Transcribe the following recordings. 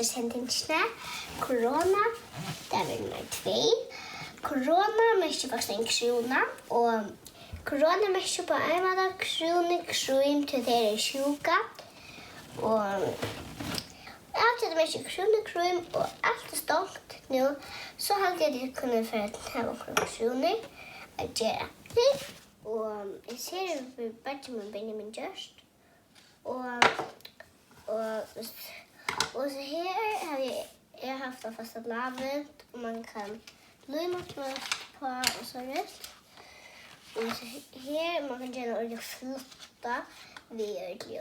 sendingene. Korona, det nummer 2. Korona merker på en krona, og korona merker på en måte krim til dere sjuka. Og alt det merker krim, og alt stolt nå, så hadde jeg kunne for at det var kroner å gjøre det. Og jeg ser bare med Benjamin Just. Og så her har jeg haft det fasta lavet, og man kan løyma på og så rett. Og så her man kan gjøre ordentlig flotta ved ordentlig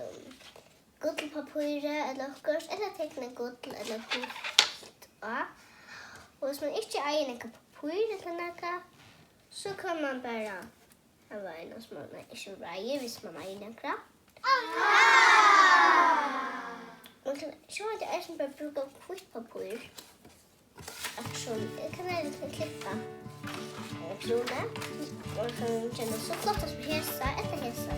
guddelpapyre eller okkurs, eller tekne guddel eller gult av. Og hvis man ikke eier noe papyr eller noe, så kan man bare ha en som man ikke reier hvis man eier noe. Man kan se at jeg som bare bruker hvitt papyr. Jeg kan klippa krone. Man kan kjenne så flott som hesa etter hesa.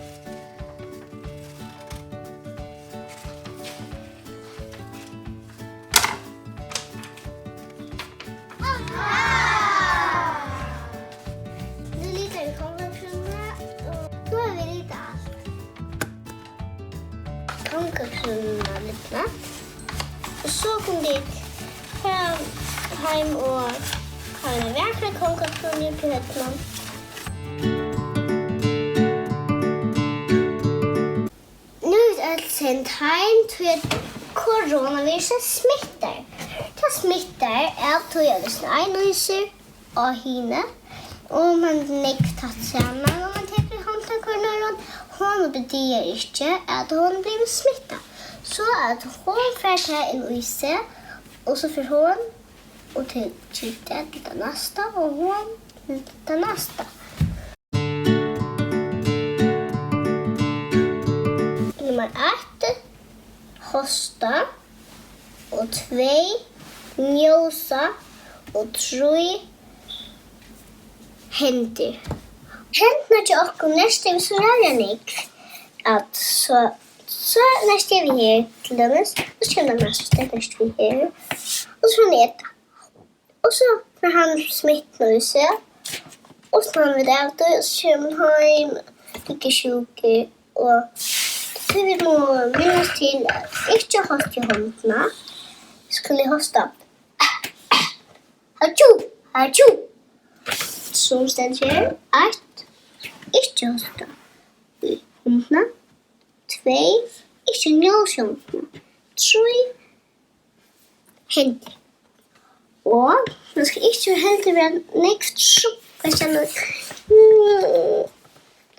Nu litar vi kongakrona och då har vi lite allt. Kongakrona lite. Och så kom dit hem och ha en verklig kongakrona på Hötland. Nu är det sent hem till coronaviruset smittar. Det smittar är att jag snöjnyser och hinner. Och man nektat sammen och man tar håndtakarna. Hon betyder inte att hon blir smittad. Så att hon får ta en yse och så får hon och till det nästa och hon till det nästa. Nummer 1. Hosta. Och 2. Njosa. Och 3. Händer. Händerna till oss nästa är så rörligt att så nästa är vi här till dömes och så känner nästa nästa vi här och så äta. Och så får han smitta i sig och så han vid äta och så kör man hem lika sjuka och så vi må minnas till att inte hosta i händerna. Skulle hosta. Hachu! Som ständer här. 1. Ikke hosta i håndene. 2. Ikke njøse i håndene. 3. Hender. Og man skal ikke heller være nekst sjukke,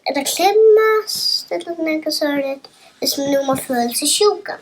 eller klemmes, eller noe sånt, hvis man nå må føle seg sjuka.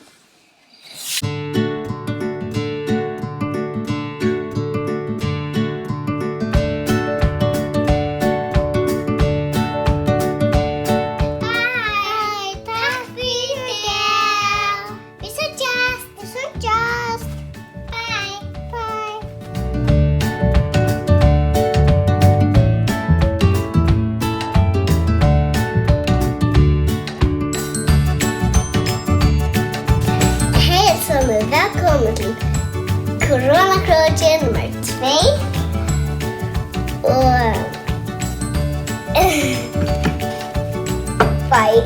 Välkommen till Koronakro nummer 2. Och bye.